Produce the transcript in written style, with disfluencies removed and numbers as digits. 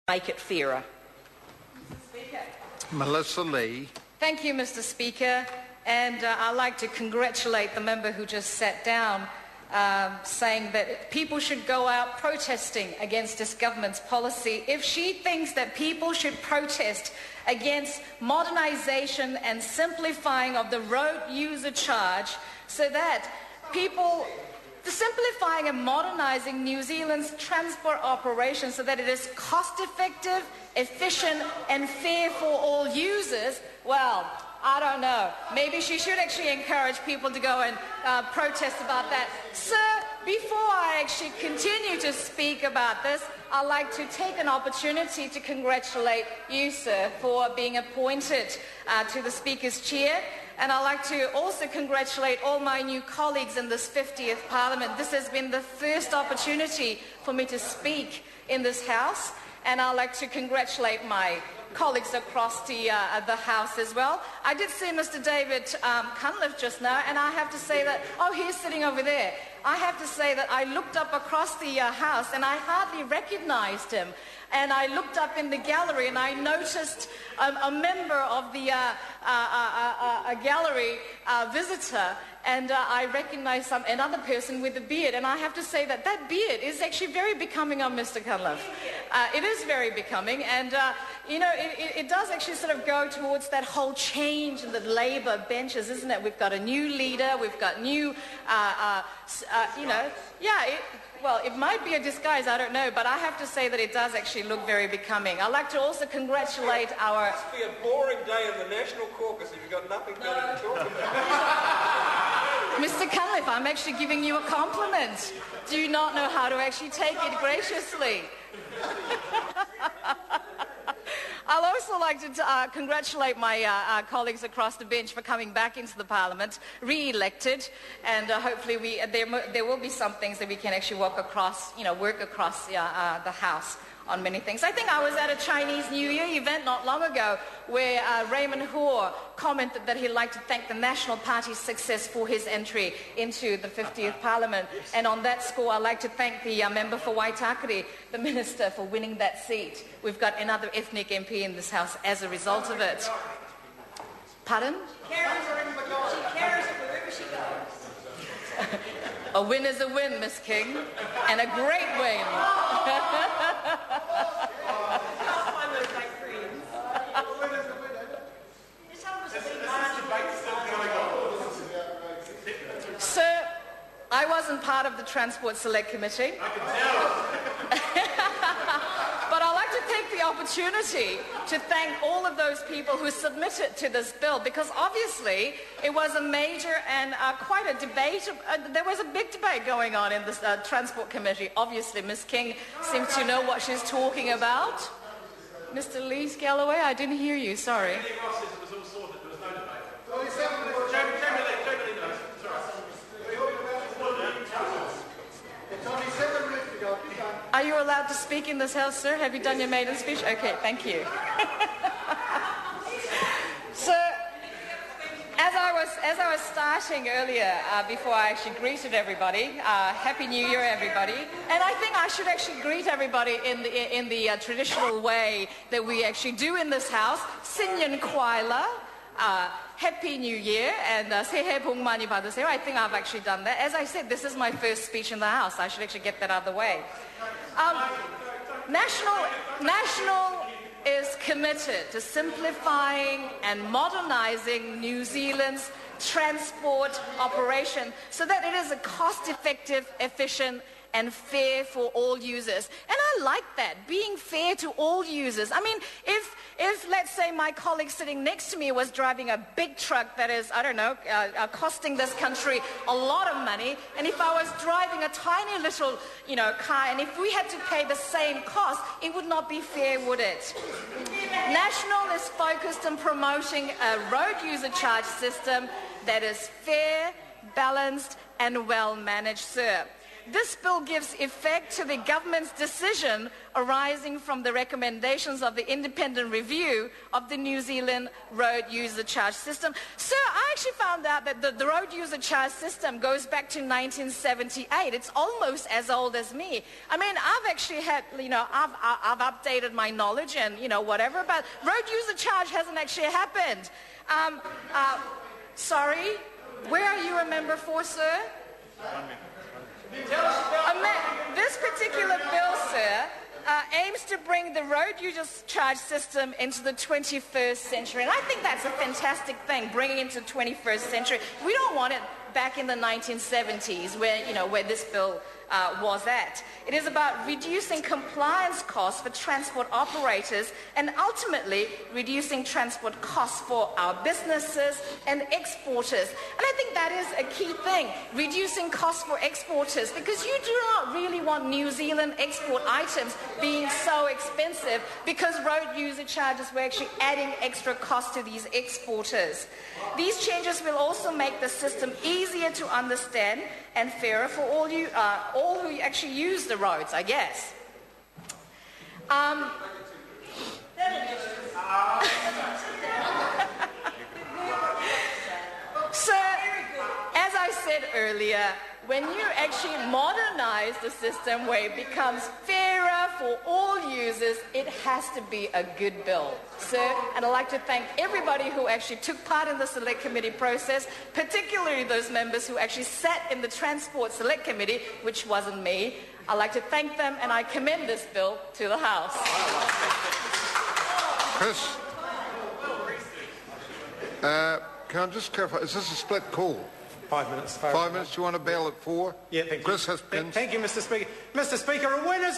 make it fairer. Melissa Lee. Thank you, Mr. Speaker. And I'd like to congratulate the member who just sat down, saying that people should go out protesting against this government's policy. If she thinks that people should protest against modernisation and simplifying of the road user charge so that people... simplifying and modernising New Zealand's transport operations so that it is cost-effective, efficient and fair for all users, well, I don't know. Maybe she should actually encourage people to go and protest about that. Sir, before I actually continue to speak about this, I'd like to take an opportunity to congratulate you, sir, for being appointed to the Speaker's chair. And I'd like to also congratulate all my new colleagues in this 50th Parliament. This has been the first opportunity for me to speak in this House, and I'd like to congratulate my colleagues across the House as well. I did see Mr. David Cunliffe just now, and I have to say that, oh, he's sitting over there. I have to say that I looked up across the House and I hardly recognized him. And I looked up in the gallery and I noticed a member of the gallery visitor, and I recognized another person with a beard. And I have to say that that beard is actually very becoming on Mr. Cunliffe. It is very becoming, and you know, it does actually sort of go towards that whole change in the Labour benches, isn't it? We've got a new leader, we've got new, you know, yeah. Well, it might be a disguise, I don't know, but I have to say that it does actually look very becoming. I'd like to also congratulate our... It must be a boring day in the National Caucus if you've got nothing better to talk about. Mr. Cunliffe, I'm actually giving you a compliment. Do you not know how to actually take it graciously? I'd also like to congratulate my colleagues across the bench for coming back into the Parliament, re-elected, and hopefully there will be some things that we can actually work across the House on many things. I think I was at a Chinese New Year event not long ago where Raymond Hoare commented that he'd like to thank the National Party's success for his entry into the 50th Parliament. And on that score, I'd like to thank the member for Waitakere, the Minister, for winning that seat. We've got another ethnic MP in this House as a result of it. Pardon? She cares wherever she goes. A win is a win, Miss King, and a great win. Sir, I wasn't part of the Transport Select Committee. I can tell. But I'd like to take the opportunity to thank all of those people who submitted to this bill, because obviously it was a major and quite a debate. There was a big debate going on in the Transport Committee. Obviously, Ms. King seems to know what she's talking about. Mr. Lee Galloway, I didn't hear you, sorry. Are you allowed to speak in this House, sir? Have you done your maiden speech? Okay, thank you. So, as I was starting earlier, before I actually greeted everybody, Happy New Year, everybody. And I think I should actually greet everybody in the traditional way that we actually do in this House. Sinyan Kwaila. Happy New Year, and Sehe Pung Mani Padaseo. I think I've actually done that. As I said, this is my first speech in the House. I should actually get that out of the way. National is committed to simplifying and modernising New Zealand's transport operation so that it is a cost-effective, efficient and fair for all users. And I like that, being fair to all users. I mean, if let's say my colleague sitting next to me was driving a big truck that is, I don't know, costing this country a lot of money, and if I was driving a tiny little, car, and if we had to pay the same cost, it would not be fair, would it? National is focused on promoting a road user charge system that is fair, balanced, and well managed, sir. this bill gives effect to the government's decision arising from the recommendations of the independent review of the New Zealand road user charge system. Sir, I actually found out that the road user charge system goes back to 1978. It's almost as old as me. I mean, I've actually had, I've updated my knowledge and, whatever, but road user charge hasn't actually happened. Sorry, where are you a member for, sir? This particular bill, sir, aims to bring the road user charge system into the 21st century. And I think that's a fantastic thing, bringing it into the 21st century. We don't want it back in the 1970s where this bill was at. It is about reducing compliance costs for transport operators and ultimately reducing transport costs for our businesses and exporters. And I think that is a key thing, reducing costs for exporters, because you do not really want New Zealand export items being so expensive because road user charges were actually adding extra costs to these exporters. These changes will also make the system easier to understand and fairer for all who actually use the roads, I guess. So, as I said earlier, when you actually modernize the system where it becomes fairer for all users, it has to be a good bill, sir. And I'd like to thank everybody who actually took part in the Select Committee process, particularly those members who actually sat in the Transport Select Committee, which wasn't me. I'd like to thank them, and I commend this bill to the House. Chris, can I just clarify, is this a split call? 5 minutes. 5 minutes, do you want to bail at 4? Yeah, thank you. Chris Hispkins. Thank you, Mr. Speaker. Mr. Speaker, when is it